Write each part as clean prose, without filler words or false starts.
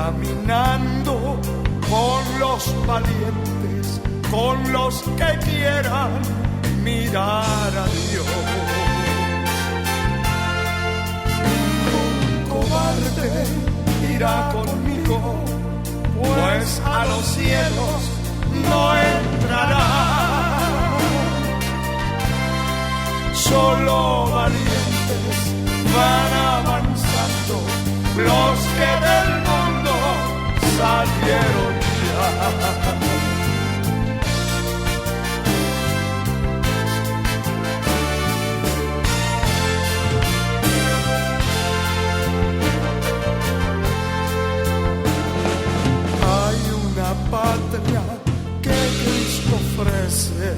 caminando con los valientes, con los que quieran mirar a Dios. Ningún cobarde irá conmigo, pues a los cielos no entrará. Solo valientes van avanzando, los que del mundo salieron ya. Patria que Cristo ofrece,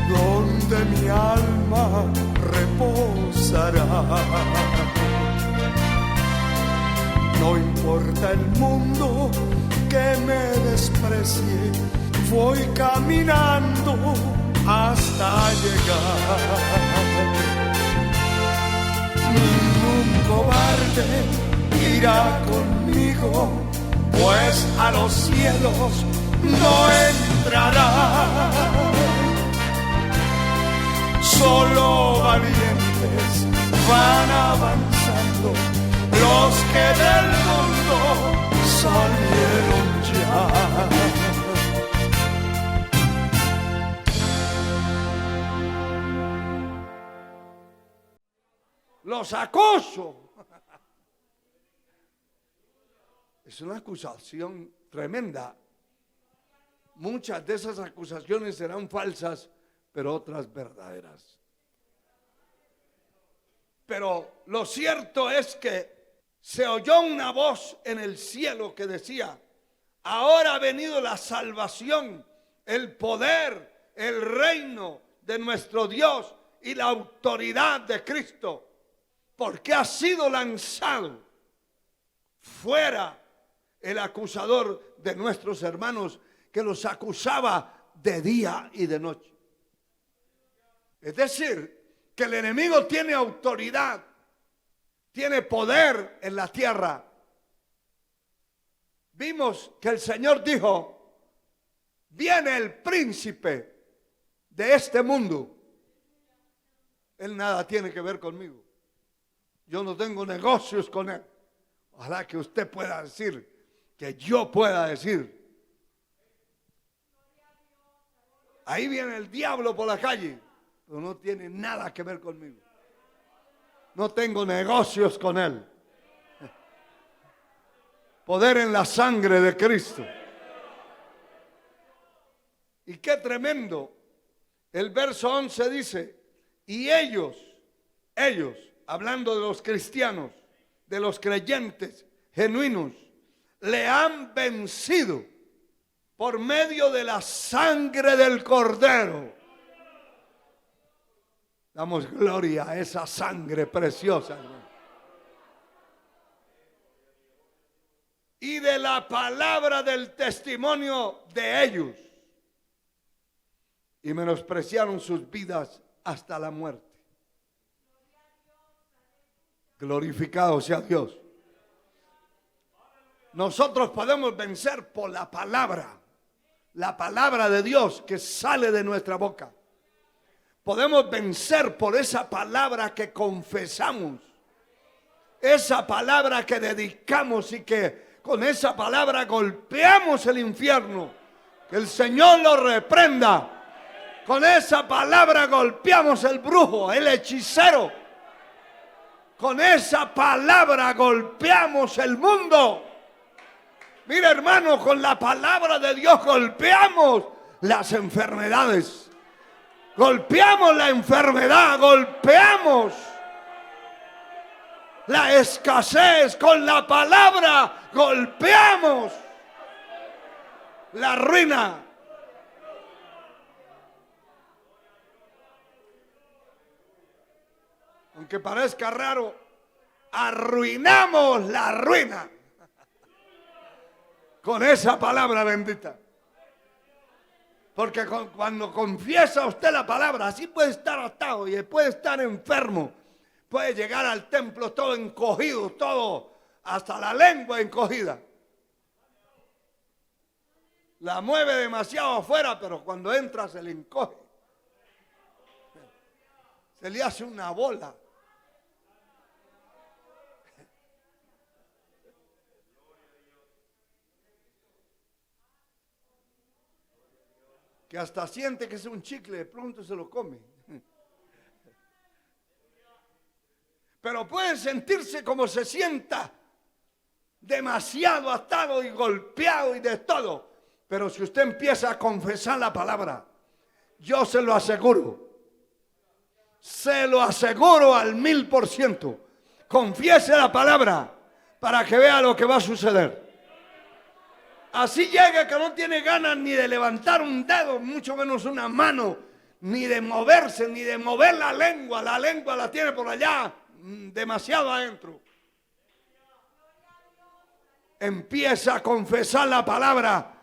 donde mi alma reposará. No importa el mundo que me desprecie, voy caminando hasta llegar. Ningún cobarde irá conmigo, pues a los cielos no entrará. Solo valientes van avanzando, los que del mundo salieron ya. Los acuso. Es una acusación tremenda. Muchas de esas acusaciones serán falsas, pero otras verdaderas. Pero lo cierto es que se oyó una voz en el cielo que decía: ahora ha venido la salvación, el poder, el reino de nuestro Dios y la autoridad de Cristo, porque ha sido lanzado fuera el acusador de nuestros hermanos, que los acusaba de día y de noche. Es decir, que el enemigo tiene autoridad, tiene poder en la tierra. Vimos que el Señor dijo: viene el príncipe de este mundo. Él nada tiene que ver conmigo. Yo no tengo negocios con él. Ojalá que usted pueda decir, que yo pueda decir: ahí viene el diablo por la calle, pero no tiene nada que ver conmigo. No tengo negocios con él. Poder en la sangre de Cristo. Y qué tremendo. El verso 11 dice: y ellos, hablando de los cristianos, de los creyentes genuinos, le han vencido por medio de la sangre del Cordero. Damos gloria a esa sangre preciosa, hermano. Y de la palabra del testimonio de ellos. Y menospreciaron sus vidas hasta la muerte. Glorificado sea Dios. Nosotros podemos vencer por la palabra de Dios que sale de nuestra boca. Podemos vencer por esa palabra que confesamos, esa palabra que dedicamos y que con esa palabra golpeamos el infierno. Que el Señor lo reprenda. Con esa palabra golpeamos el brujo, el hechicero. Con esa palabra golpeamos el mundo. Mira, hermano, con la palabra de Dios golpeamos las enfermedades. Golpeamos la enfermedad, golpeamos la escasez. Con la palabra golpeamos la ruina. Aunque parezca raro, arruinamos la ruina con esa palabra bendita. Porque cuando confiesa usted la palabra, así puede estar atado y puede estar enfermo. Puede llegar al templo todo encogido, todo hasta la lengua encogida. La mueve demasiado afuera, pero cuando entra se le encoge. Se le hace una bola. Que hasta siente que es un chicle, de pronto se lo come. Pero puede sentirse como se sienta, demasiado atado y golpeado y de todo. Pero si usted empieza a confesar la palabra, yo se lo aseguro al 1000%. Confiese la palabra para que vea lo que va a suceder. Así llega que no tiene ganas ni de levantar un dedo, mucho menos una mano, ni de moverse, ni de mover la lengua. La lengua la tiene por allá, demasiado adentro. Empieza a confesar la palabra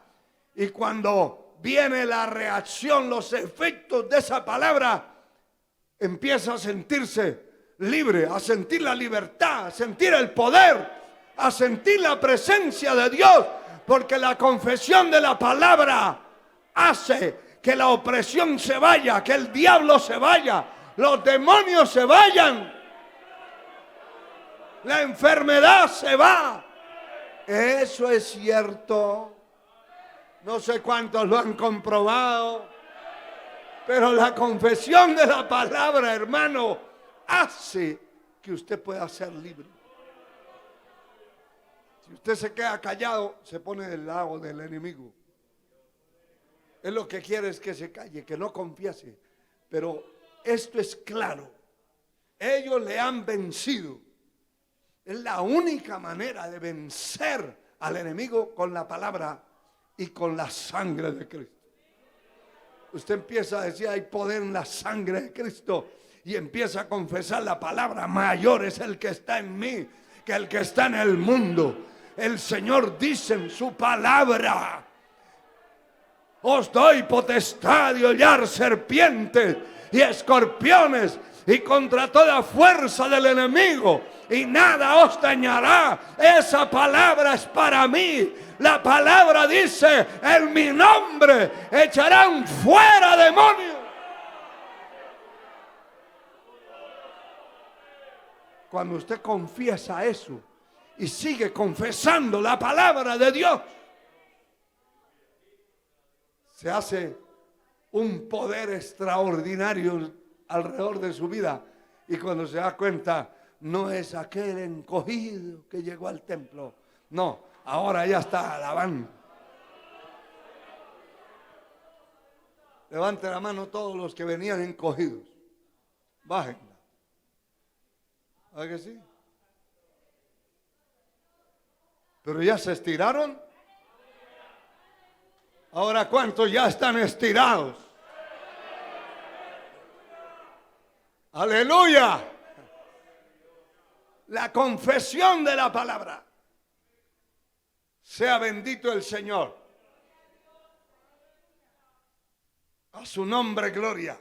y cuando viene la reacción, los efectos de esa palabra, empieza a sentirse libre, a sentir la libertad, a sentir el poder, a sentir la presencia de Dios. Porque la confesión de la palabra hace que la opresión se vaya, que el diablo se vaya, los demonios se vayan, la enfermedad se va. Eso es cierto. No sé cuántos lo han comprobado, pero la confesión de la palabra, hermano, hace que usted pueda ser libre. Si usted se queda callado, se pone del lado del enemigo. Él lo que quiere es que se calle, que no confiese. Pero esto es claro. Ellos le han vencido. Es la única manera de vencer al enemigo con la palabra y con la sangre de Cristo. Usted empieza a decir, hay poder en la sangre de Cristo. Y empieza a confesar la palabra. Mayor es el que está en mí que el que está en el mundo. El Señor dice en su palabra: os doy potestad de hollar serpientes y escorpiones y contra toda fuerza del enemigo, y nada os dañará. Esa palabra es para mí. La palabra dice: en mi nombre echarán fuera demonios. Cuando usted confiesa eso y sigue confesando la palabra de Dios, se hace un poder extraordinario alrededor de su vida. Y cuando se da cuenta, no es aquel encogido que llegó al templo. No, ahora ya está alabando. Levante la mano todos los que venían encogidos. Bájenla. ¿Verdad que sí? Pero ya se estiraron. Ahora, ¿cuántos ya están estirados? Aleluya. La confesión de la palabra. Sea bendito el Señor. A su nombre, gloria.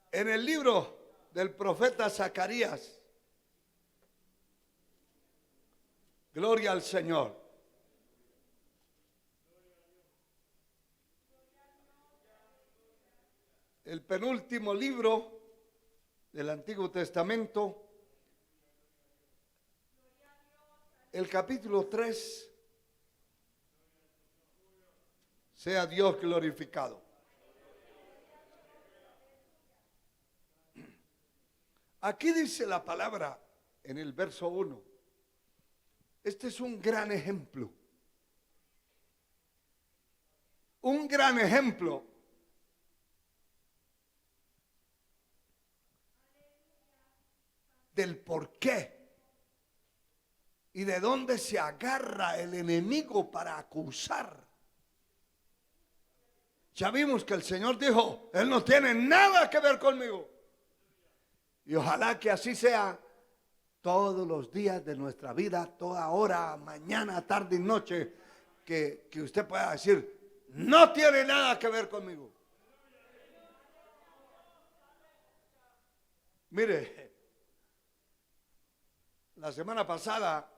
En el libro del profeta Zacarías, gloria al Señor. El penúltimo libro del Antiguo Testamento, el capítulo 3, sea Dios glorificado. Aquí dice la palabra en el verso 1. Este es un gran ejemplo. Un gran ejemplo del por qué y de dónde se agarra el enemigo para acusar. Ya vimos que el Señor dijo: Él no tiene nada que ver conmigo. Y ojalá que así sea todos los días de nuestra vida, toda hora, mañana, tarde y noche, que usted pueda decir: no tiene nada que ver conmigo. Mire, la semana pasada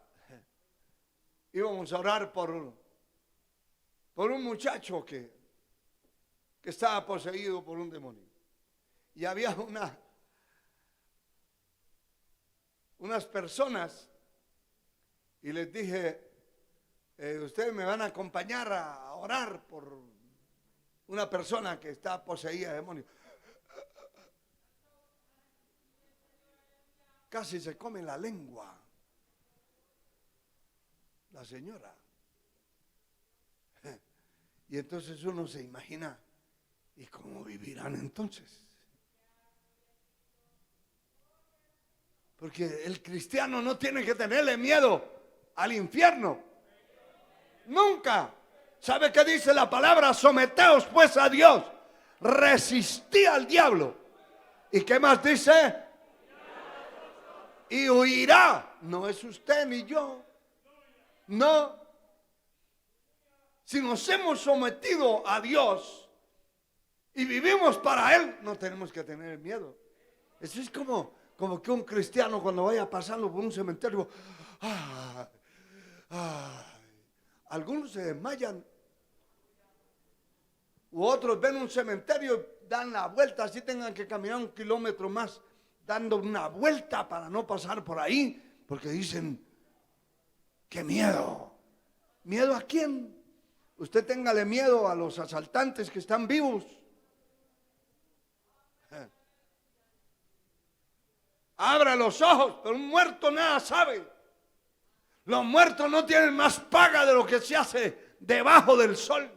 íbamos a orar por un muchacho que estaba poseído por un demonio. Y había unas personas, y les dije, ustedes me van a acompañar a orar por una persona que está poseída de demonios. Casi se come la lengua la señora. Y entonces uno se imagina, ¿y cómo vivirán entonces? Porque el cristiano no tiene que tenerle miedo al infierno. Nunca. ¿Sabe qué dice la palabra? Someteos pues a Dios. Resistí al diablo. ¿Y qué más dice? Y huirá. No es usted ni yo. No. Si nos hemos sometido a Dios y vivimos para Él, no tenemos que tener miedo. Eso es como que un cristiano cuando vaya pasando por un cementerio, algunos se desmayan, u otros ven un cementerio, dan la vuelta, así tengan que caminar 1 kilómetro más, dando una vuelta para no pasar por ahí, porque dicen, ¡qué miedo! ¿Miedo a quién? Usted téngale miedo a los asaltantes que están vivos. Abra los ojos, pero un muerto nada sabe. Los muertos no tienen más paga de lo que se hace debajo del sol.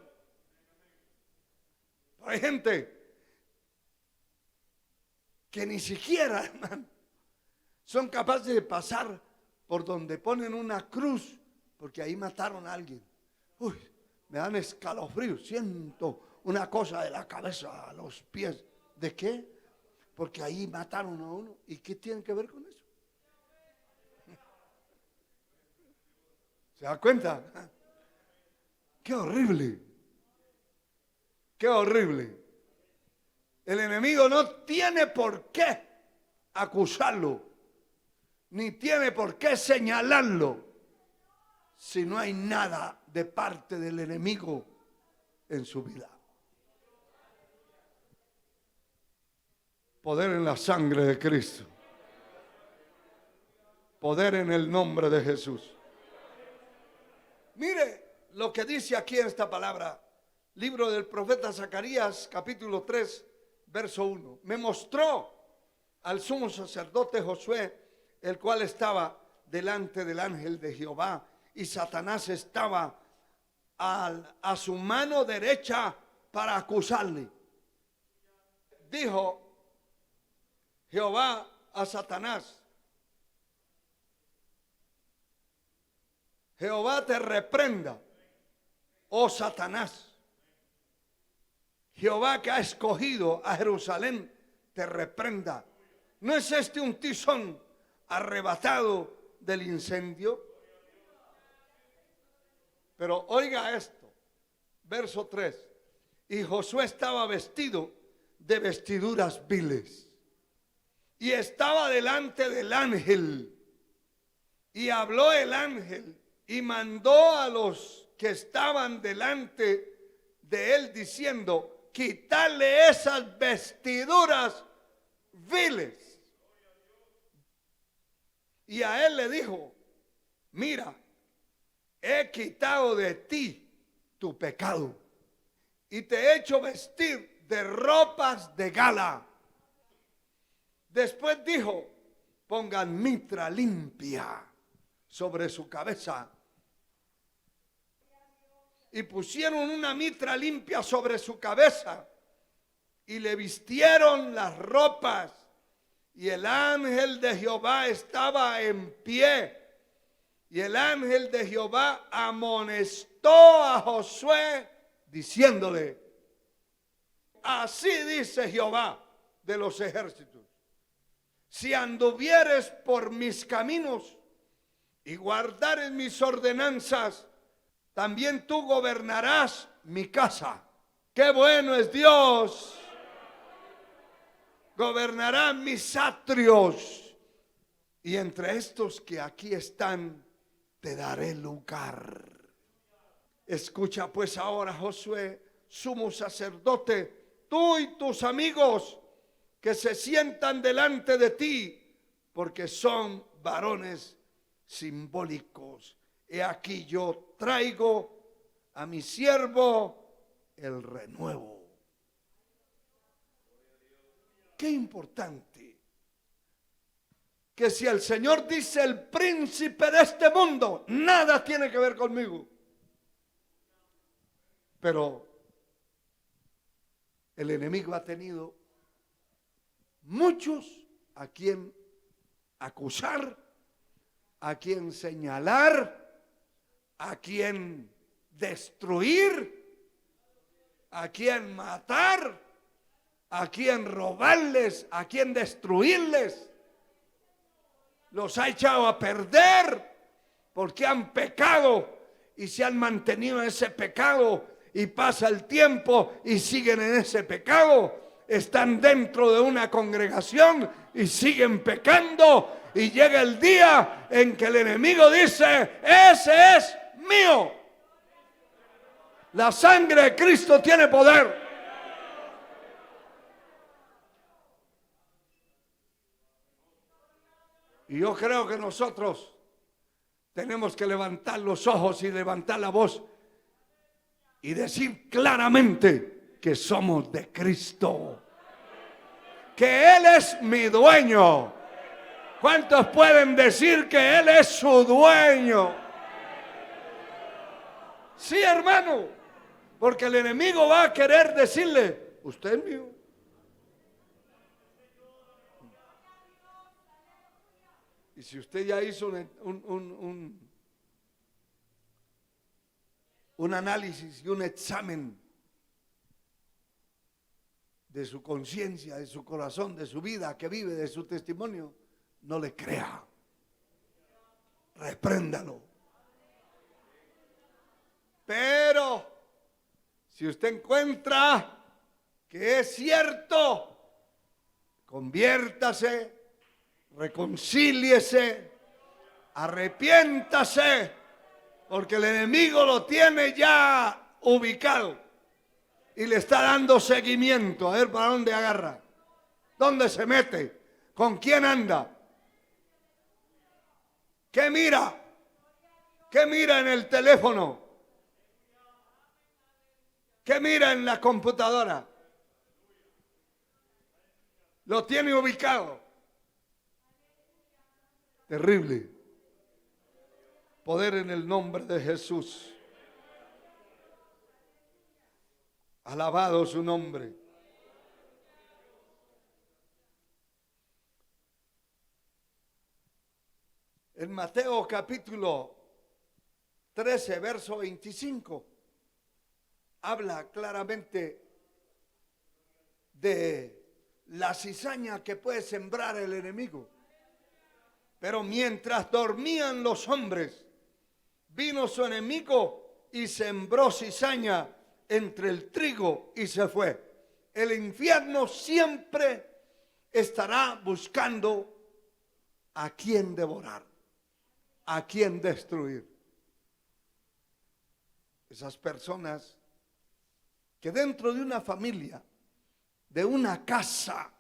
Hay gente que ni siquiera, hermano, son capaces de pasar por donde ponen una cruz, porque ahí mataron a alguien. Uy, me dan escalofríos, siento una cosa de la cabeza a los pies. ¿De qué? Porque ahí mataron a uno. ¿Y qué tiene que ver con eso? ¿Se da cuenta? ¡Qué horrible! ¡Qué horrible! El enemigo no tiene por qué acusarlo, ni tiene por qué señalarlo, si no hay nada de parte del enemigo en su vida. Poder en la sangre de Cristo. Poder en el nombre de Jesús. Mire lo que dice aquí en esta palabra. Libro del profeta Zacarías, capítulo 3, verso 1. Me mostró al sumo sacerdote Josué, el cual estaba delante del ángel de Jehová, y Satanás estaba a su mano derecha para acusarle. Dijo Jehová a Satanás: Jehová te reprenda, oh Satanás. Jehová que ha escogido a Jerusalén te reprenda. ¿No es este un tizón arrebatado del incendio? Pero oiga esto, verso 3. Y Josué estaba vestido de vestiduras viles, y estaba delante del ángel, y habló el ángel, y mandó a los que estaban delante de él, diciendo: quitarle esas vestiduras viles. Y a él le dijo: mira, he quitado de ti tu pecado, y te he hecho vestir de ropas de gala. Después dijo: pongan mitra limpia sobre su cabeza. Y pusieron una mitra limpia sobre su cabeza, y le vistieron las ropas. Y el ángel de Jehová estaba en pie. Y el ángel de Jehová amonestó a Josué, diciéndole: así dice Jehová de los ejércitos: si anduvieres por mis caminos y guardares mis ordenanzas, también tú gobernarás mi casa. ¡Qué bueno es Dios! gobernarán mis atrios. Y entre estos que aquí están, te daré lugar. Escucha pues ahora, Josué, sumo sacerdote, tú y tus amigos que se sientan delante de ti, porque son varones simbólicos. He aquí yo traigo a mi siervo el renuevo. Qué importante que si el Señor dice el príncipe de este mundo, nada tiene que ver conmigo. Pero el enemigo ha tenido muchos a quien acusar, a quien señalar, a quien destruir, a quien matar, a quien robarles, a quien destruirles. Los ha echado a perder porque han pecado y se han mantenido en ese pecado, y pasa el tiempo y siguen en ese pecado. Están dentro de una congregación y siguen pecando, y llega el día en que el enemigo dice: ese es mío. La sangre de Cristo tiene poder. Y yo creo que nosotros tenemos que levantar los ojos y levantar la voz y decir claramente que somos de Cristo, que Él es mi dueño. ¿Cuántos pueden decir que Él es su dueño? Sí, hermano, porque el enemigo va a querer decirle: usted es mío. Y si usted ya hizo un análisis y un examen de su conciencia, de su corazón, de su vida que vive, de su testimonio, no le crea. Repréndalo. Pero si usted encuentra que es cierto, conviértase, reconcíliese, arrepiéntase, porque el enemigo lo tiene ya ubicado y le está dando seguimiento. A ver para dónde agarra, dónde se mete, con quién anda, qué mira en el teléfono, qué mira en la computadora. Lo tiene ubicado. Terrible. Poder en el nombre de Jesús. Alabado su nombre. En Mateo capítulo 13, verso 25, habla claramente de la cizaña que puede sembrar el enemigo. Pero mientras dormían los hombres, vino su enemigo y sembró cizaña entre el trigo y se fue. El infierno siempre estará buscando a quién devorar, a quién destruir. Esas personas que dentro de una familia, de una casa,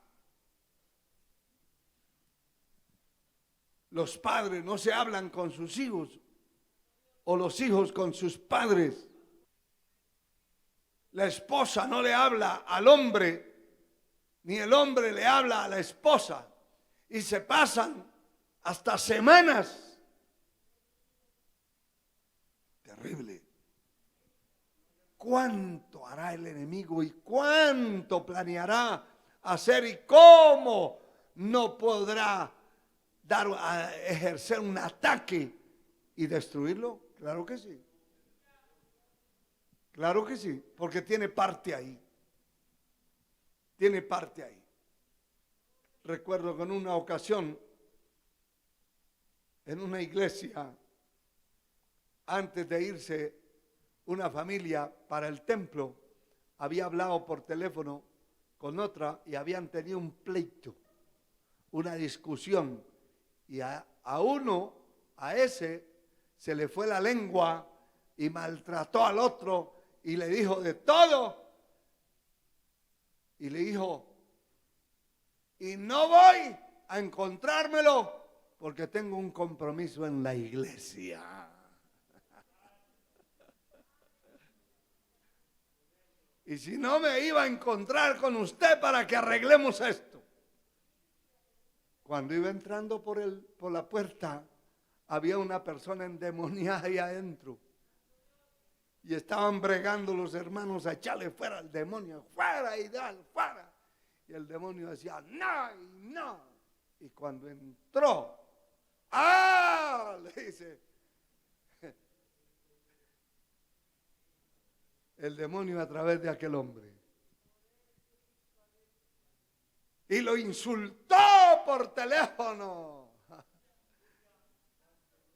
los padres no se hablan con sus hijos, o los hijos con sus padres. La esposa no le habla al hombre, ni el hombre le habla a la esposa, y se pasan hasta semanas. Terrible. ¿Cuánto hará el enemigo y cuánto planeará hacer y cómo no podrá ejercer un ataque y destruirlo? Claro que sí. Claro que sí, porque tiene parte ahí. Tiene parte ahí. Recuerdo que en una ocasión, en una iglesia, antes de irse una familia para el templo, había hablado por teléfono con otra y habían tenido un pleito, una discusión. Y a ese, se le fue la lengua y maltrató al otro y le dijo de todo. Y le dijo, y no voy a encontrármelo porque tengo un compromiso en la iglesia. Y si no, me iba a encontrar con usted para que arreglemos esto. Cuando iba entrando por la puerta, había una persona endemoniada ahí adentro. Y estaban bregando los hermanos a echarle fuera al demonio, fuera y dale, fuera. Y el demonio decía, no, y no. Y cuando entró, le dice, el demonio a través de aquel hombre. Y lo insultó por teléfono.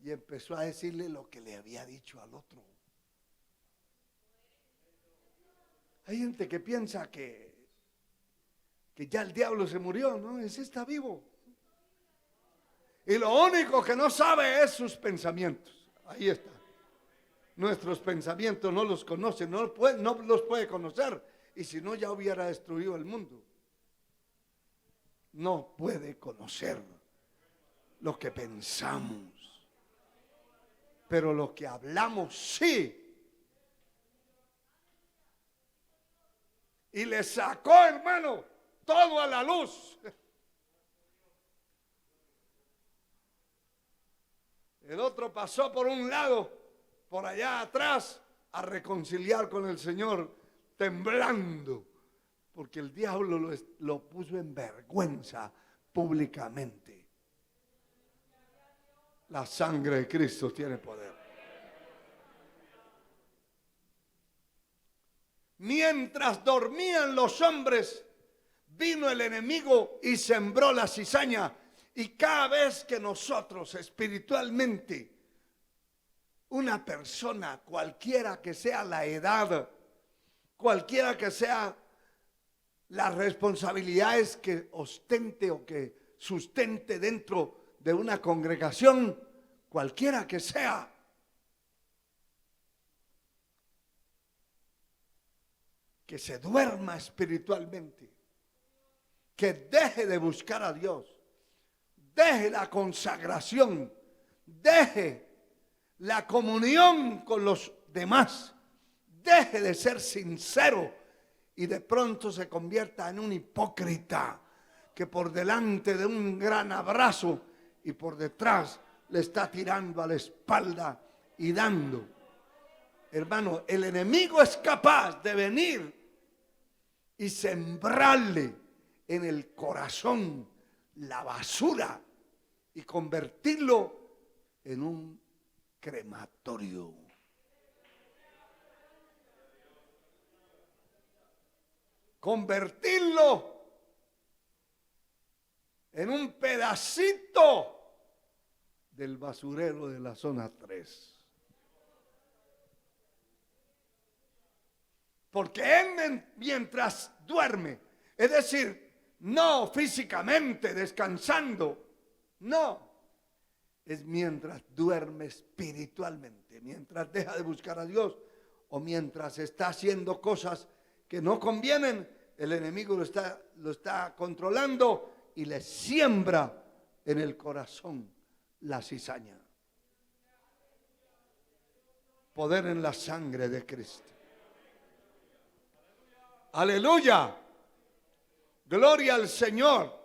Y empezó a decirle lo que le había dicho al otro. Hay gente que piensa que ya el diablo se murió, ¿no? Ese está vivo. Y lo único que no sabe es sus pensamientos. Ahí está. Nuestros pensamientos no los conoce, no los puede conocer. Y si no, ya hubiera destruido el mundo. No puede conocer lo que pensamos. Pero lo que hablamos sí. Y le sacó, hermano, todo a la luz. El otro pasó por un lado, por allá atrás, a reconciliar con el Señor, temblando, porque el diablo lo puso en vergüenza públicamente. La sangre de Cristo tiene poder. Mientras dormían los hombres, vino el enemigo y sembró la cizaña. Y cada vez que nosotros espiritualmente, una persona, cualquiera que sea la edad, cualquiera que sea las responsabilidades que ostente o que sustente dentro de una congregación, cualquiera que sea, que se duerma espiritualmente, que deje de buscar a Dios, deje la consagración, deje la comunión con los demás, deje de ser sincero y de pronto se convierta en un hipócrita que por delante de un gran abrazo y por detrás le está tirando a la espalda y dando. Hermano, el enemigo es capaz de venir y sembrarle en el corazón la basura y convertirlo en un crematorio. Convertirlo en un pedacito del basurero de la zona 3. Porque él mientras duerme, es decir, no físicamente descansando, no, es mientras duerme espiritualmente, mientras deja de buscar a Dios o mientras está haciendo cosas que no convienen, el enemigo lo está controlando y le siembra en el corazón la cizaña. Poder en la sangre de Cristo. Aleluya. Gloria al Señor.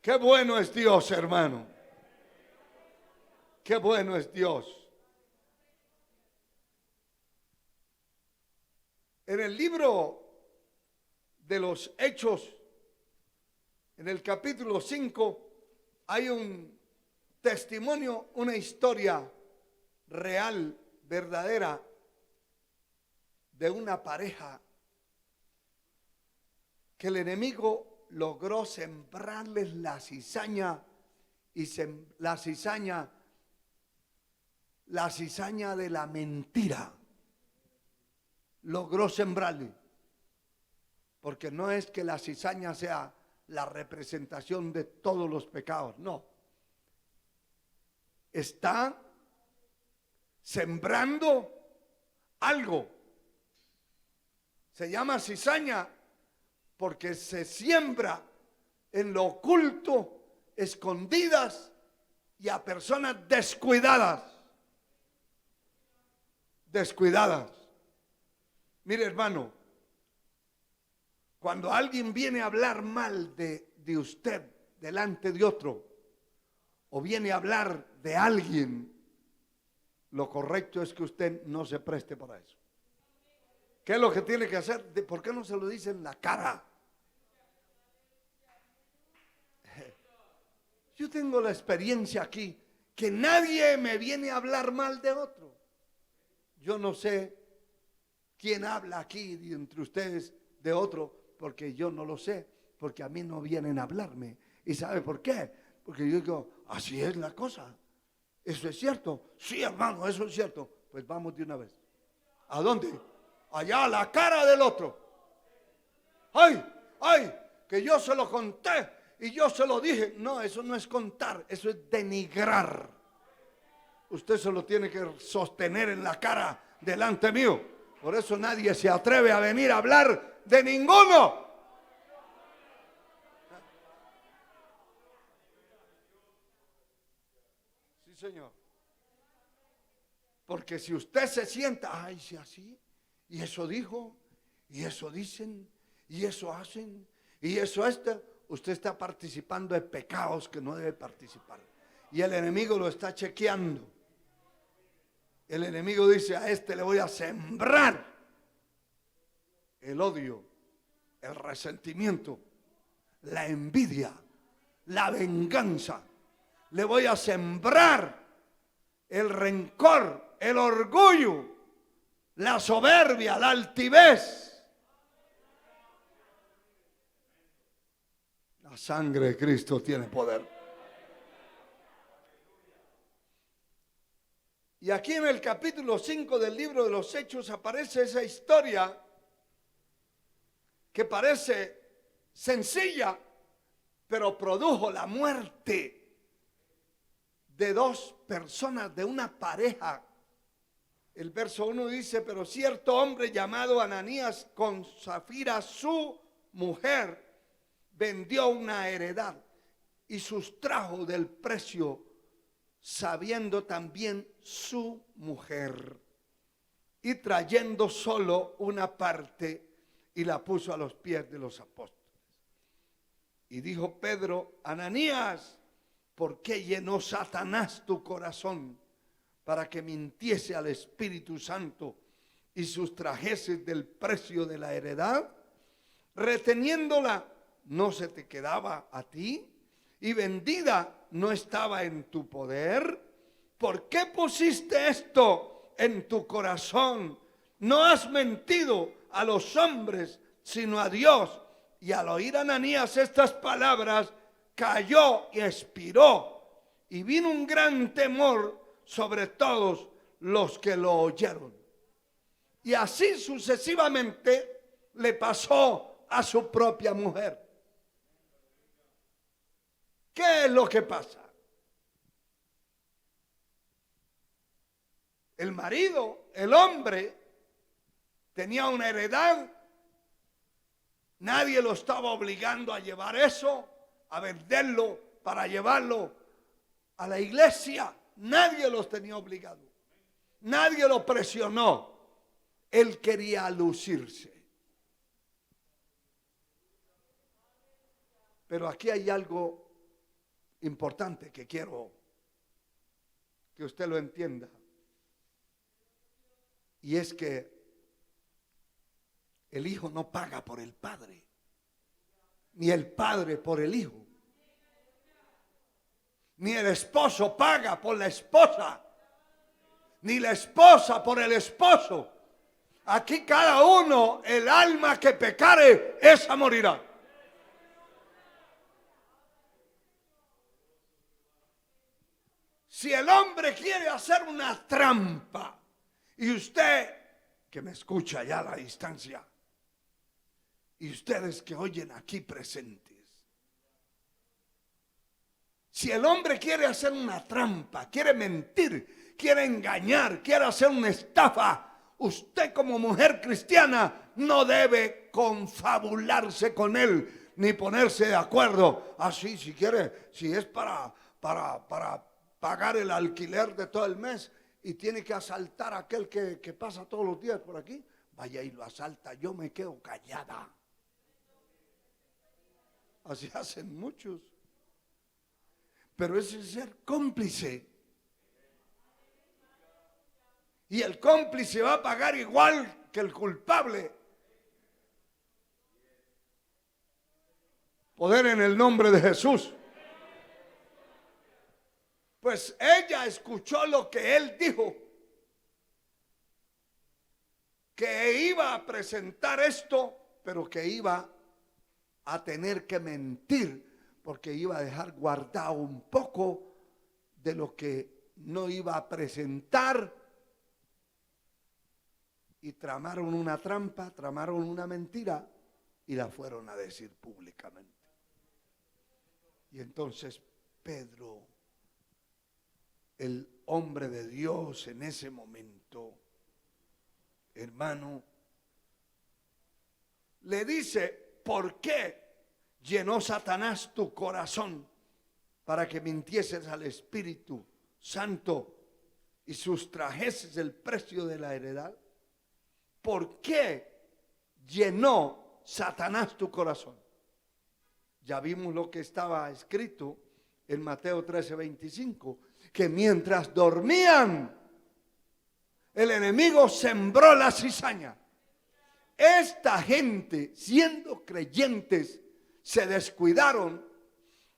Qué bueno es Dios, hermano. Qué bueno es Dios. En el libro de los Hechos, en el capítulo 5, hay un testimonio, una historia real, verdadera, de una pareja que el enemigo logró sembrarles la cizaña y la cizaña de la mentira. Logró sembrarle. Porque no es que la cizaña sea la representación de todos los pecados, no. Está sembrando algo. Se llama cizaña porque se siembra en lo oculto, escondidas y a personas descuidadas. Descuidadas. Mire, hermano, cuando alguien viene a hablar mal de usted delante de otro, o viene a hablar de alguien, lo correcto es que usted no se preste para eso. ¿Qué es lo que tiene que hacer? ¿Por qué no se lo dice en la cara? Yo tengo la experiencia aquí que nadie me viene a hablar mal de otro. Yo no sé quién habla aquí entre ustedes de otro, porque yo no lo sé, porque a mí no vienen a hablarme. ¿Y sabe por qué? Porque yo digo, así es la cosa. ¿Eso es cierto? Sí, hermano, eso es cierto. Pues vamos de una vez. ¿A dónde? Allá, a la cara del otro. ¡Ay! ¡Ay! Que yo se lo conté y yo se lo dije. No, eso no es contar, eso es denigrar. Usted se lo tiene que sostener en la cara delante mío. Por eso nadie se atreve a venir a hablar de ninguno. Sí, señor. Porque si usted se sienta, ay, si así, y eso dijo, y eso dicen, y eso hacen, y eso usted está participando de pecados que no debe participar. Y el enemigo lo está chequeando. El enemigo dice, a este le voy a sembrar el odio, el resentimiento, la envidia, la venganza. Le voy a sembrar el rencor, el orgullo, la soberbia, la altivez. La sangre de Cristo tiene poder. Y aquí en el capítulo 5 del libro de los Hechos aparece esa historia que parece sencilla, pero produjo la muerte de dos personas, de una pareja. El verso 1 dice, pero cierto hombre llamado Ananías con Zafira, su mujer, vendió una heredad y sustrajo del precio, sabiendo también su mujer, y trayendo solo una parte, y la puso a los pies de los apóstoles. Y dijo Pedro, Ananías, ¿por qué llenó Satanás tu corazón para que mintiese al Espíritu Santo y sustrajeses del precio de la heredad? Reteniéndola, ¿no se te quedaba a ti? Y vendida, ¿no estaba en tu poder? ¿Por qué pusiste esto en tu corazón? No has mentido a los hombres, sino a Dios. Y al oír Ananías estas palabras, cayó y expiró. Y vino un gran temor sobre todos los que lo oyeron. Y así sucesivamente le pasó a su propia mujer. ¿Qué es lo que pasa? El marido, el hombre, tenía una heredad. Nadie lo estaba obligando a llevar eso, a venderlo para llevarlo a la iglesia. Nadie los tenía obligado. Nadie lo presionó. Él quería lucirse. Pero aquí hay algo importante que quiero que usted lo entienda. Y es que el hijo no paga por el padre, ni el padre por el hijo, ni el esposo paga por la esposa, ni la esposa por el esposo. Aquí cada uno, el alma que pecare, esa morirá. Si el hombre quiere hacer una trampa, y usted, que me escucha ya a la distancia, y ustedes que oyen aquí presentes. Si el hombre quiere hacer una trampa, quiere mentir, quiere engañar, quiere hacer una estafa, usted como mujer cristiana no debe confabularse con él ni ponerse de acuerdo. Así, si quiere, si es para pagar el alquiler de todo el mes y tiene que asaltar a aquel que pasa todos los días por aquí, vaya y lo asalta. Yo me quedo callada. Así hacen muchos. Pero ese es ser cómplice. Y el cómplice va a pagar igual que el culpable. Poder en el nombre de Jesús. Pues ella escuchó lo que él dijo. Que iba a presentar esto, pero que iba a tener que mentir. Porque iba a dejar guardado un poco de lo que no iba a presentar. Y tramaron una trampa, tramaron una mentira y la fueron a decir públicamente. Y entonces Pedro, el hombre de Dios en ese momento, hermano, le dice: ¿por qué llenó Satanás tu corazón para que mintieses al Espíritu Santo y sustrajeses el precio de la heredad? ¿Por qué llenó Satanás tu corazón? Ya vimos lo que estaba escrito en Mateo 13:25, que mientras dormían, el enemigo sembró la cizaña. Esta gente, siendo creyentes, se descuidaron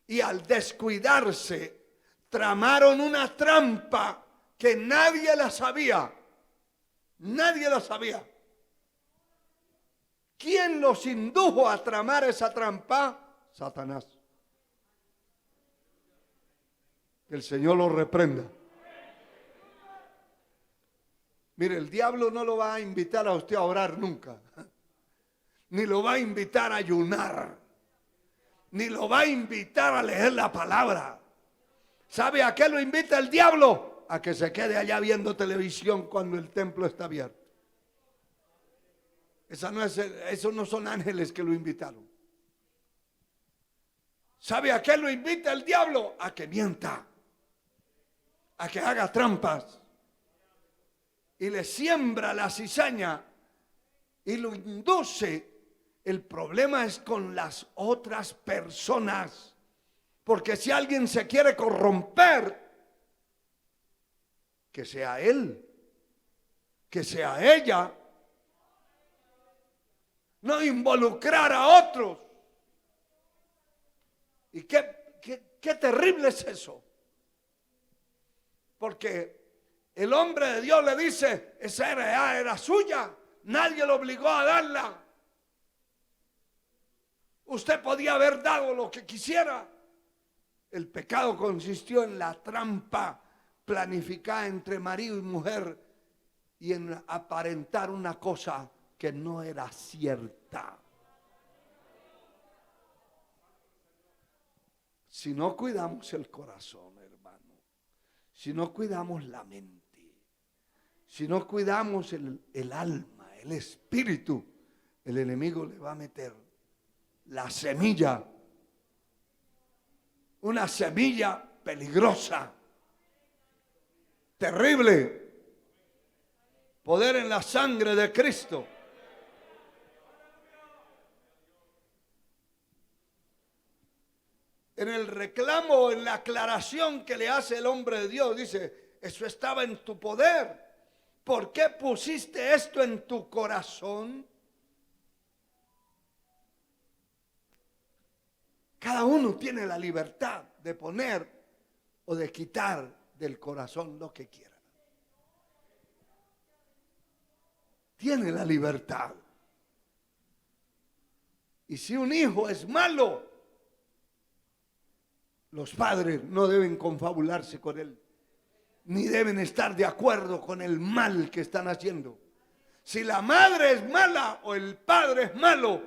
y al descuidarse tramaron una trampa que nadie la sabía. Nadie la sabía. ¿Quién los indujo a tramar esa trampa? Satanás. Que el Señor los reprenda. Mire, el diablo no lo va a invitar a usted a orar nunca. Ni lo va a invitar a ayunar. Ni lo va a invitar a leer la palabra. ¿Sabe a qué lo invita el diablo? A que se quede allá viendo televisión cuando el templo está abierto. Esos no son ángeles que lo invitaron. ¿Sabe a qué lo invita el diablo? A que mienta, a que haga trampas y le siembra la cizaña y lo induce. El problema es con las otras personas, porque si alguien se quiere corromper, que sea él, que sea ella, no involucrar a otros. Y qué terrible es eso. Porque el hombre de Dios le dice: esa heredad era suya, nadie lo obligó a darla. Usted podía haber dado lo que quisiera. El pecado consistió en la trampa planificada entre marido y mujer y en aparentar una cosa que no era cierta. Si no cuidamos el corazón, hermano, si no cuidamos la mente, si no cuidamos el alma, el espíritu, el enemigo le va a meter la semilla, una semilla peligrosa, terrible, poder en la sangre de Cristo. En el reclamo, en la aclaración que le hace el hombre de Dios, dice: eso estaba en tu poder. ¿Por qué pusiste esto en tu corazón? Cada uno tiene la libertad de poner o de quitar del corazón lo que quiera. Tiene la libertad. Y si un hijo es malo, los padres no deben confabularse con él, ni deben estar de acuerdo con el mal que están haciendo. Si la madre es mala o el padre es malo,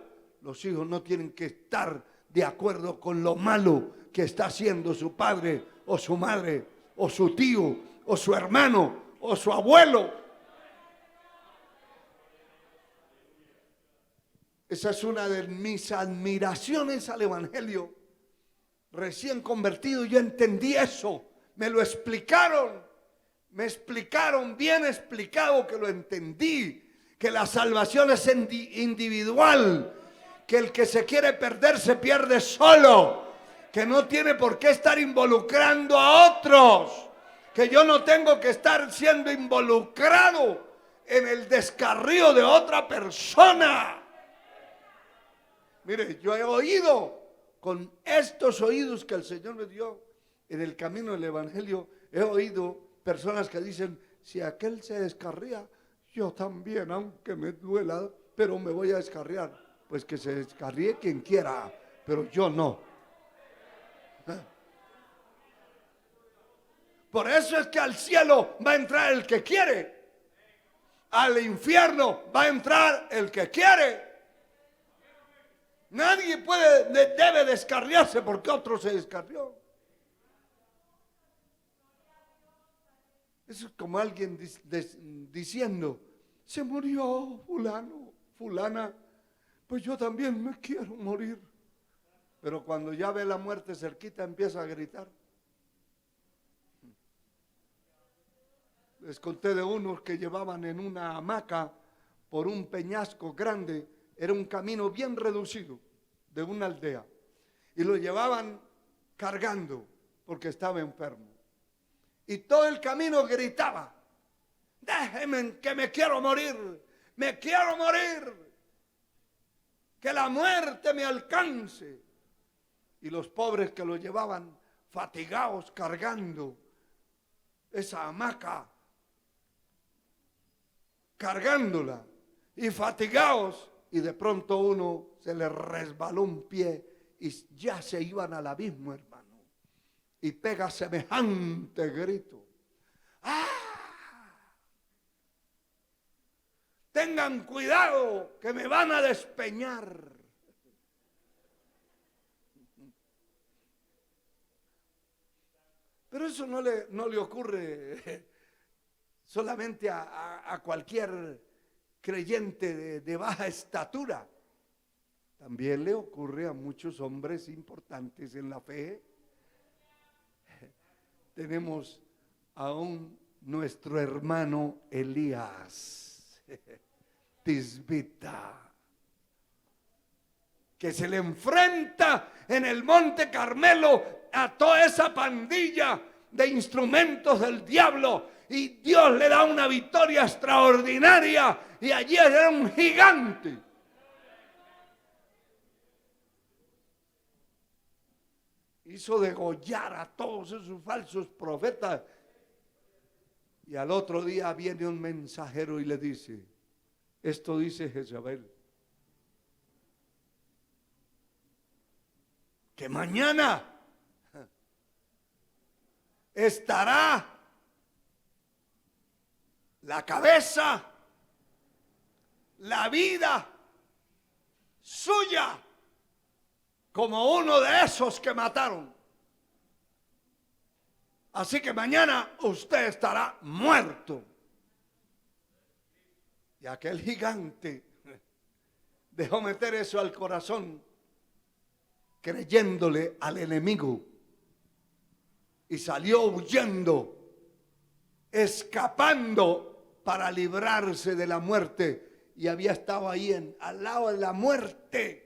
Los hijos no tienen que estar de acuerdo con lo malo que está haciendo su padre o su madre o su tío o su hermano o su abuelo. Esa es una de mis admiraciones al Evangelio. Recién convertido yo entendí eso. Me lo explicaron. Me explicaron bien explicado que lo entendí. Que la salvación es individual. Que el que se quiere perder se pierde solo. Que no tiene por qué estar involucrando a otros. Que yo no tengo que estar siendo involucrado en el descarrío de otra persona. Mire, yo he oído con estos oídos que el Señor me dio en el camino del Evangelio, he oído personas que dicen, si aquel se descarría, yo también, aunque me duela, pero me voy a descarriar. Pues que se descarríe quien quiera, pero yo no. Por eso es que al cielo va a entrar el que quiere. Al infierno va a entrar el que quiere. Nadie debe descarriarse porque otro se descarrió. Eso es como alguien diciendo, se murió fulano, fulana, pues yo también me quiero morir. Pero cuando ya ve la muerte cerquita empieza a gritar. Les conté de unos que llevaban en una hamaca por un peñasco grande. Era un camino bien reducido de una aldea. Y lo llevaban cargando porque estaba enfermo. Y todo el camino gritaba, déjenme que me quiero morir, me quiero morir, que la muerte me alcance. Y los pobres que lo llevaban fatigados cargando esa hamaca, cargándola y fatigados, y de pronto uno se le resbaló un pie y ya se iban al abismo, hermano. Y pega semejante grito. ¡Ah! Tengan cuidado que me van a despeñar. Pero eso no le ocurre solamente a cualquier creyente de baja estatura. También le ocurre a muchos hombres importantes en la fe. Tenemos aún nuestro hermano Elías, Tisbita, que se le enfrenta en el Monte Carmelo a toda esa pandilla de instrumentos del diablo, y Dios le da una victoria extraordinaria, y allí era un gigante. Hizo degollar a todos esos falsos profetas. Y al otro día viene un mensajero y le dice, esto dice Jezabel, que mañana estará la cabeza, la vida suya, como uno de esos que mataron. Así que mañana usted estará muerto. Y aquel gigante dejó meter eso al corazón, creyéndole al enemigo. Y salió huyendo, escapando para librarse de la muerte. Y había estado ahí al lado de la muerte.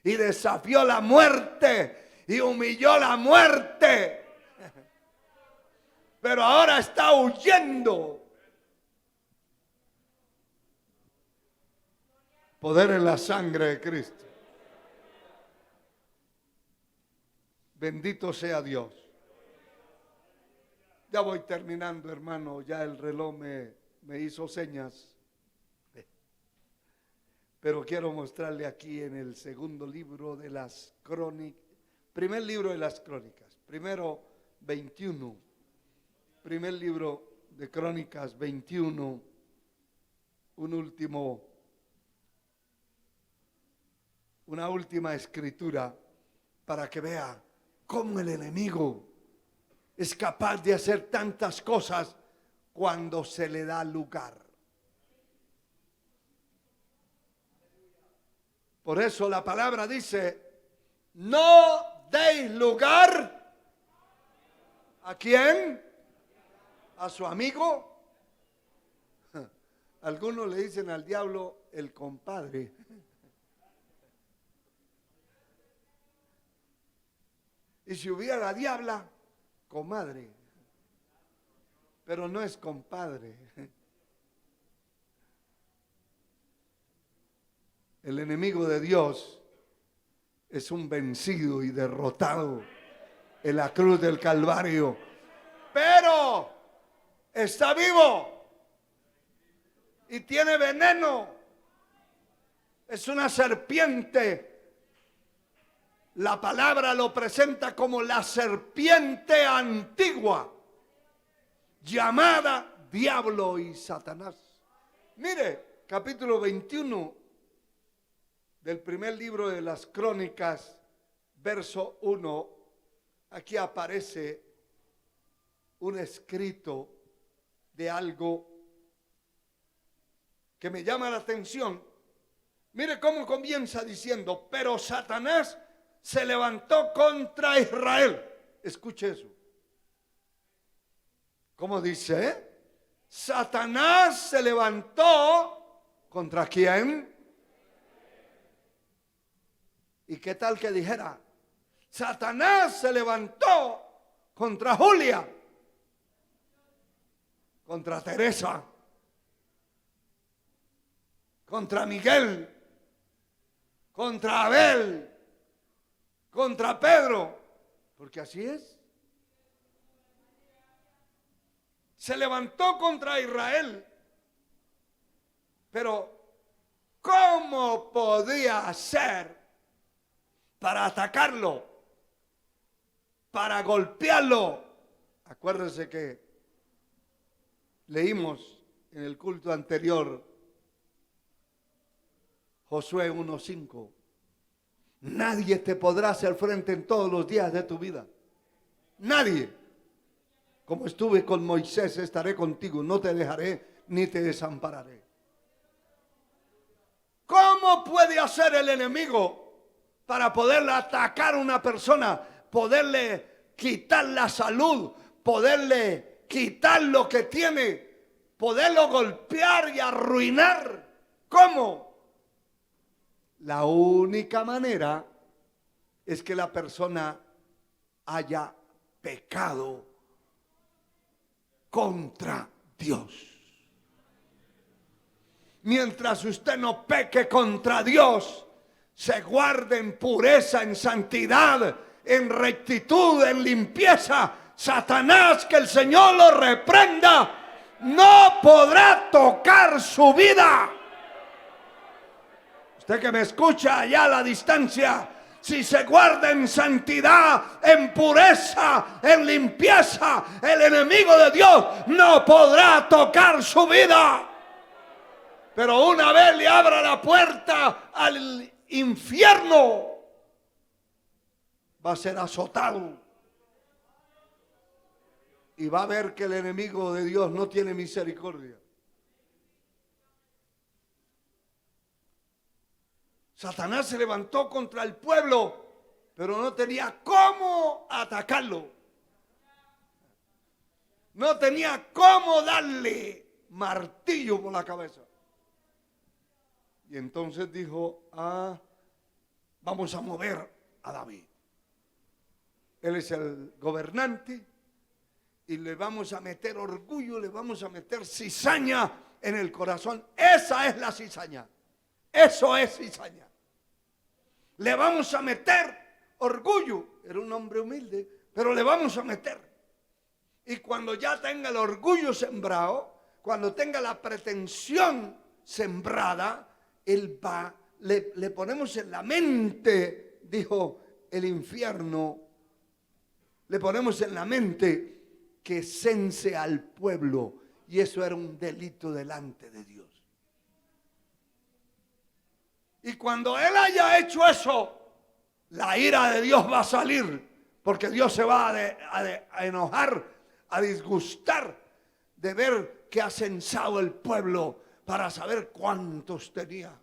Y desafió la muerte y humilló la muerte. Pero ahora está huyendo. Poder en la sangre de Cristo. Bendito sea Dios. Ya voy terminando, hermano. Ya el reloj me hizo señas. Pero quiero mostrarle aquí en el segundo libro de las crónicas, primer libro de las crónicas, primero 21, primer libro de crónicas 21, un último una última escritura para que vea cómo el enemigo es capaz de hacer tantas cosas cuando se le da lugar. Por eso la palabra dice, no deis lugar ¿a quién? ¿A su amigo? Algunos le dicen al diablo el compadre. Y si hubiera la diabla, comadre. Pero no es compadre. El enemigo de Dios es un vencido y derrotado en la cruz del Calvario. Pero está vivo y tiene veneno. Es una serpiente. La palabra lo presenta como la serpiente antigua, llamada Diablo y Satanás. Mire, capítulo 21 del primer libro de las Crónicas, verso 1, aquí aparece un escrito de algo que me llama la atención. Mire cómo comienza diciendo, pero Satanás se levantó contra Israel. Escuche eso. ¿Cómo dice? Satanás se levantó ¿contra quién? ¿Y qué tal que dijera? Satanás se levantó contra Julia, contra Teresa, contra Miguel, contra Abel, contra Pedro, porque así es. Se levantó contra Israel, pero ¿cómo podía hacer para atacarlo, para golpearlo? Acuérdense que leímos en el culto anterior Josué 1:5. Nadie te podrá hacer frente en todos los días de tu vida. Nadie. Como estuve con Moisés, estaré contigo. No te dejaré ni te desampararé. ¿Cómo puede hacer el enemigo para poderle atacar a una persona? Poderle quitar la salud, poderle quitar lo que tiene, poderlo golpear y arruinar. ¿Cómo? La única manera es que la persona haya pecado contra Dios. Mientras usted no peque contra Dios, se guarde en pureza, en santidad, en rectitud, en limpieza, Satanás, que el Señor lo reprenda, no podrá tocar su vida. Usted que me escucha allá a la distancia, si se guarda en santidad, en pureza, en limpieza, el enemigo de Dios no podrá tocar su vida. Pero una vez le abra la puerta al infierno, va a ser azotado. Y va a ver que el enemigo de Dios no tiene misericordia. Satanás se levantó contra el pueblo, pero no tenía cómo atacarlo. No tenía cómo darle martillo por la cabeza. Y entonces dijo, vamos a mover a David. Él es el gobernante y le vamos a meter orgullo, le vamos a meter cizaña en el corazón. Esa es la cizaña. Eso es cizaña. Le vamos a meter orgullo. Era un hombre humilde, pero le vamos a meter. Y cuando ya tenga el orgullo sembrado, cuando tenga la pretensión sembrada, él va, le ponemos en la mente, dijo el infierno, le ponemos en la mente que cense al pueblo. Y eso era un delito delante de Dios. Y cuando Él haya hecho eso, la ira de Dios va a salir. Porque Dios se va a enojar, a disgustar de ver que ha censado el pueblo para saber cuántos tenía.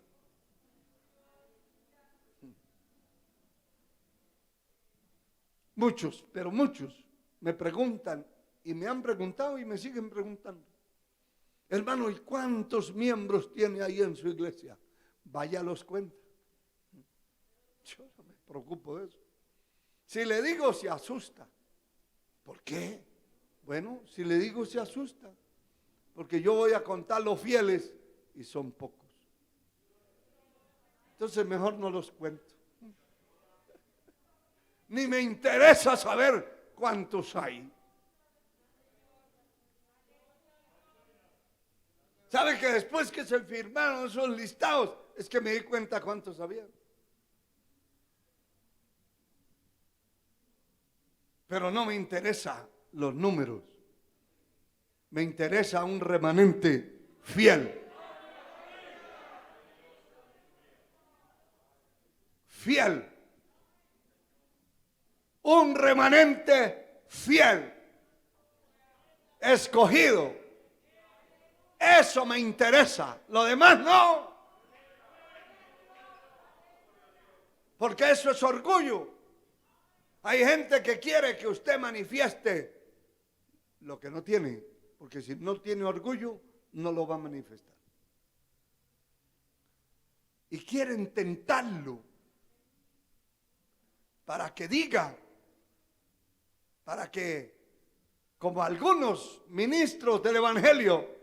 Muchos, pero muchos me preguntan y me han preguntado y me siguen preguntando. Hermano, ¿y cuántos miembros tiene ahí en su iglesia? Vaya los cuenta. Yo no me preocupo de eso. Si le digo, se asusta. ¿Por qué? Bueno, si le digo, se asusta. Porque yo voy a contar los fieles y son pocos. Entonces mejor no los cuento. Ni me interesa saber cuántos hay. ¿Sabe que después que se firmaron esos listados, es que me di cuenta cuántos había? Pero no me interesa los números. Me interesa un remanente fiel. Fiel. Un remanente fiel. Escogido. Eso me interesa. Lo demás no. Porque eso es orgullo. Hay gente que quiere que usted manifieste lo que no tiene, porque si no tiene orgullo, no lo va a manifestar. Y quieren tentarlo para que diga, para que, como algunos ministros del Evangelio,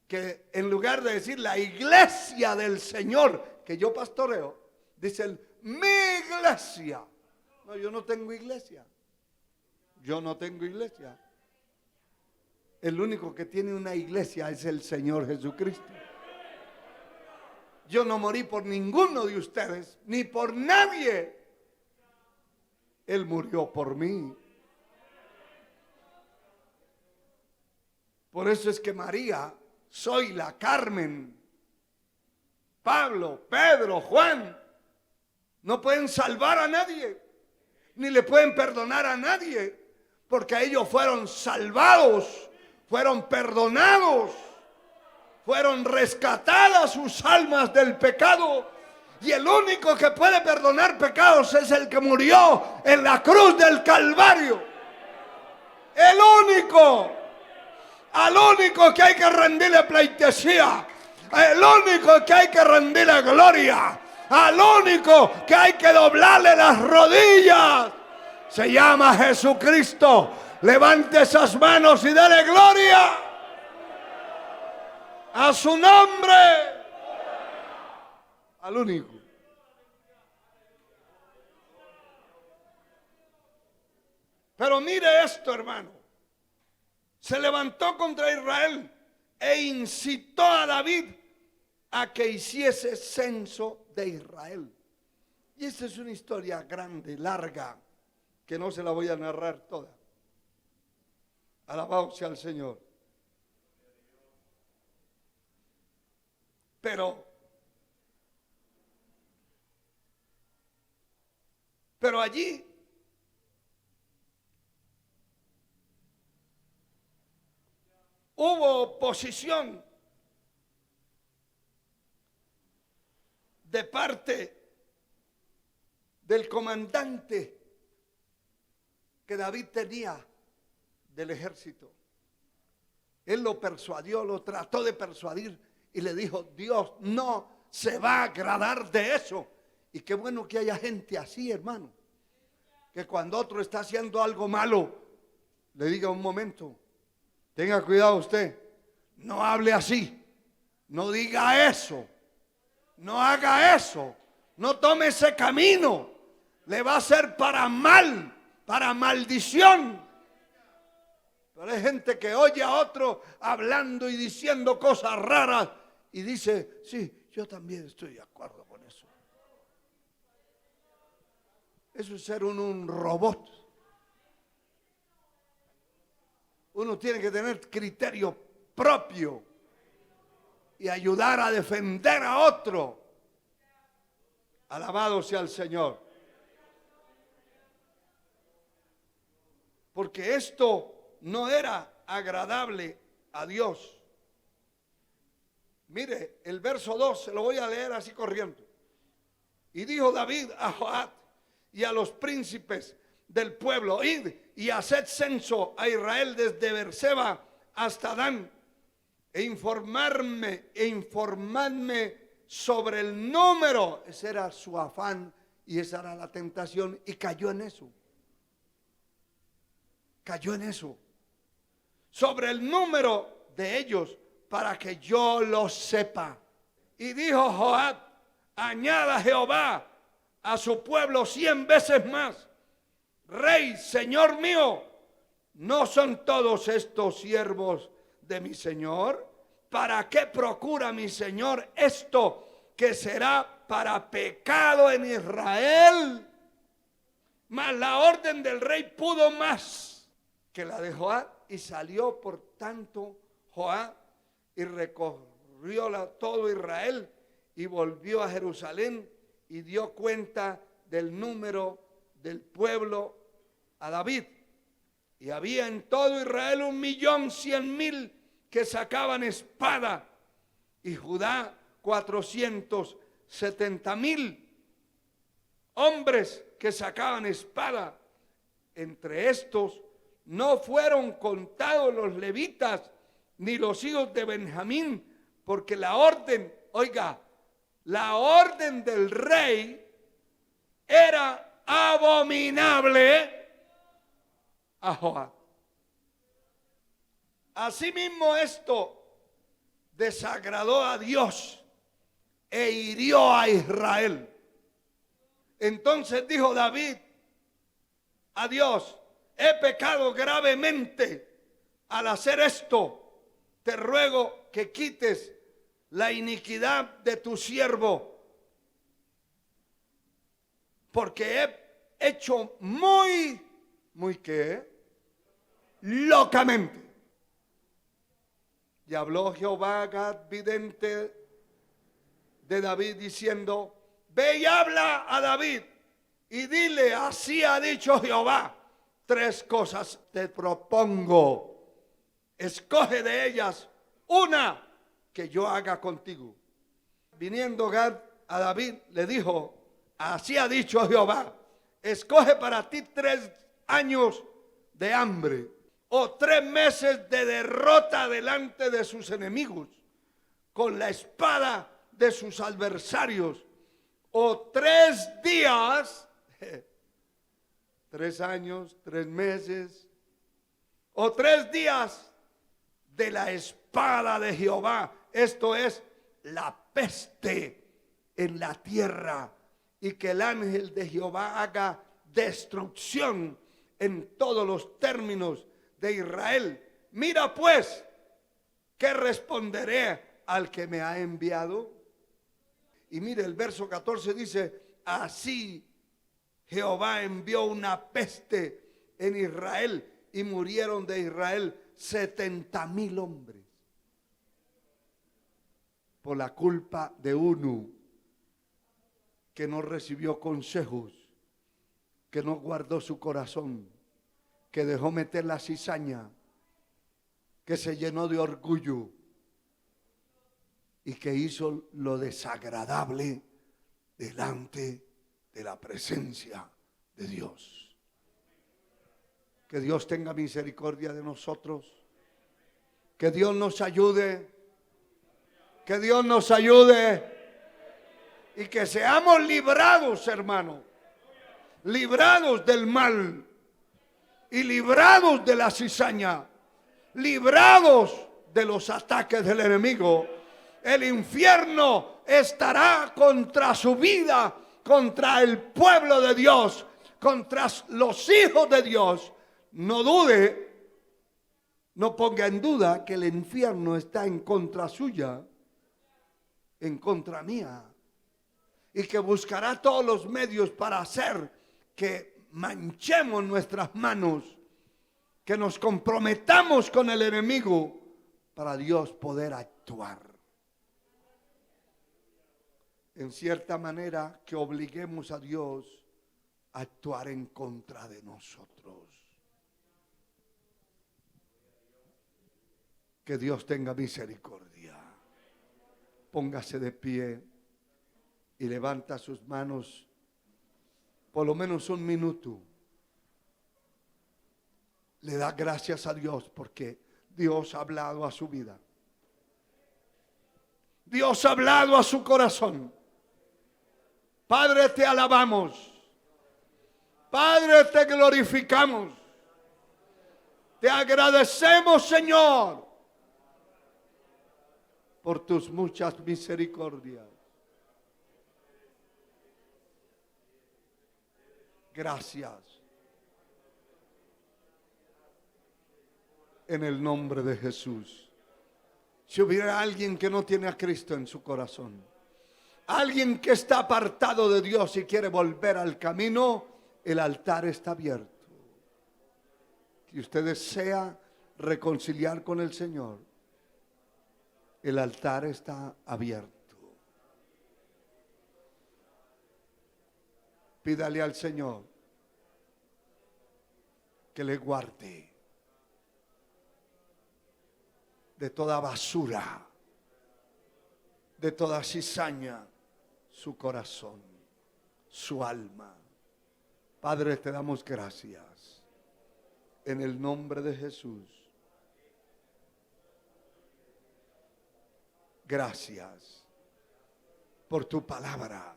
que en lugar de decir la iglesia del Señor, que yo pastoreo, dicen mi iglesia. No, yo no tengo iglesia. Yo no tengo iglesia. El único que tiene una iglesia es el Señor Jesucristo. Yo no morí por ninguno de ustedes, ni por nadie. Él murió por mí. Por eso es que María, Zoila, Carmen, Pablo, Pedro, Juan, no pueden salvar a nadie. Ni le pueden perdonar a nadie, porque ellos fueron salvados, fueron perdonados, fueron rescatadas sus almas del pecado. Y el único que puede perdonar pecados es el que murió en la cruz del Calvario. El único, al único que hay que rendirle pleitesía, el único que hay que rendirle gloria, al único que hay que doblarle las rodillas, se llama Jesucristo. Levante esas manos y dele gloria a su nombre, al único. Pero mire esto, hermano. Se levantó contra Israel e incitó a David a que hiciese censo de Israel. Y esta es una historia grande, larga, que no se la voy a narrar toda. Alabado sea el Señor. Pero allí hubo oposición de parte del comandante que David tenía del ejército. Él lo persuadió, lo trató de persuadir y le dijo: Dios no se va a agradar de eso. Y qué bueno que haya gente así, hermano, que cuando otro está haciendo algo malo, le diga: un momento, tenga cuidado usted, no hable así, no diga eso, no haga eso, no tome ese camino, le va a ser para mal, para maldición. Pero hay gente que oye a otro hablando y diciendo cosas raras y dice: sí, yo también estoy de acuerdo con eso. Eso es ser un robot. Uno tiene que tener criterio propio y ayudar a defender a otro. Alabado sea el Señor. Porque esto no era agradable a Dios. Mire, el verso 2 se lo voy a leer así corriendo. Y dijo David a Joab y a los príncipes del pueblo: id y haced censo a Israel desde Beerseba hasta Dan, e informadme sobre el número. Ese era su afán y esa era la tentación, y cayó en eso. Cayó en eso. Sobre el número de ellos, para que yo lo sepa. Y dijo Joab: añada Jehová a su pueblo 100 veces más. Rey, señor mío, ¿no son todos estos siervos de mi señor? ¿Para qué procura mi señor esto, que será para pecado en Israel? Mas la orden del rey pudo más que la de Joab, y salió por tanto Joab y recorrió todo Israel y volvió a Jerusalén y dio cuenta del número del pueblo a David. Y había en todo Israel 1.100.000 que sacaban espada, y Judá 470.000 hombres que sacaban espada. Entre estos no fueron contados los levitas ni los hijos de Benjamín, porque la orden, oiga, la orden del rey era abominable a Joab. Asimismo, esto desagradó a Dios e hirió a Israel. Entonces dijo David a Dios: he pecado gravemente al hacer esto. Te ruego que quites la iniquidad de tu siervo, porque he hecho muy ¿qué? Locamente. Y habló Jehová a Gad, vidente de David, diciendo: ve y habla a David y dile: así ha dicho Jehová, 3 cosas te propongo, escoge de ellas una que yo haga contigo. Viniendo Gad a David, le dijo: así ha dicho Jehová, escoge para ti 3 años de hambre, o 3 meses de derrota delante de sus enemigos, con la espada de sus adversarios, o 3 días, 3 años, 3 meses, o 3 días de la espada de Jehová. Esto es la peste en la tierra, y que el ángel de Jehová haga destrucción en todos los términos de Israel. Mira pues, ¿qué responderé al que me ha enviado? Y mire, el verso 14 dice: así Jehová envió una peste en Israel, y murieron de Israel 70.000 hombres por la culpa de uno que no recibió consejos, que no guardó su corazón, que dejó meter la cizaña, que se llenó de orgullo y que hizo lo desagradable delante de la presencia de Dios. Que Dios tenga misericordia de nosotros. Que Dios nos ayude. Que Dios nos ayude. Y que seamos librados, hermano. Librados del mal. Y librados de la cizaña. Librados de los ataques del enemigo. El infierno estará contra su vida, contra el pueblo de Dios, contra los hijos de Dios. No dude, no ponga en duda que el infierno está en contra suya, en contra mía, y que buscará todos los medios para hacer que manchemos nuestras manos, que nos comprometamos con el enemigo para Dios poder actuar. en cierta manera, que obliguemos a Dios a actuar en contra de nosotros. Que Dios tenga misericordia. Póngase de pie y levanta sus manos por lo menos un minuto. Le da gracias a Dios porque Dios ha hablado a su vida. Dios ha hablado a su corazón. Padre, te alabamos. Padre, te glorificamos. Te agradecemos, Señor, por tus muchas misericordias. Gracias. En el nombre de Jesús. Si hubiera alguien que no tiene a Cristo en su corazón, alguien que está apartado de Dios y quiere volver al camino, el altar está abierto. Si usted desea reconciliar con el Señor, el altar está abierto. Pídale al Señor que le guarde de toda basura, de toda cizaña, su corazón, su alma. Padre, te damos gracias en el nombre de Jesús. Gracias por tu palabra.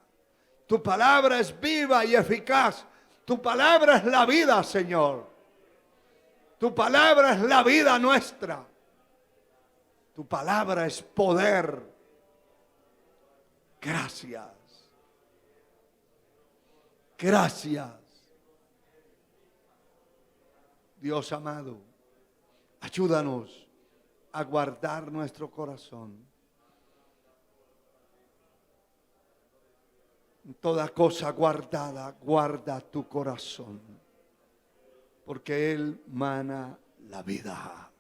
Tu palabra es viva y eficaz. Tu palabra es la vida, Señor. Tu palabra es la vida nuestra. Tu palabra es poder. Gracias. Gracias. Dios amado, ayúdanos a guardar nuestro corazón. En toda cosa guardada, guarda tu corazón, porque Él mana la vida.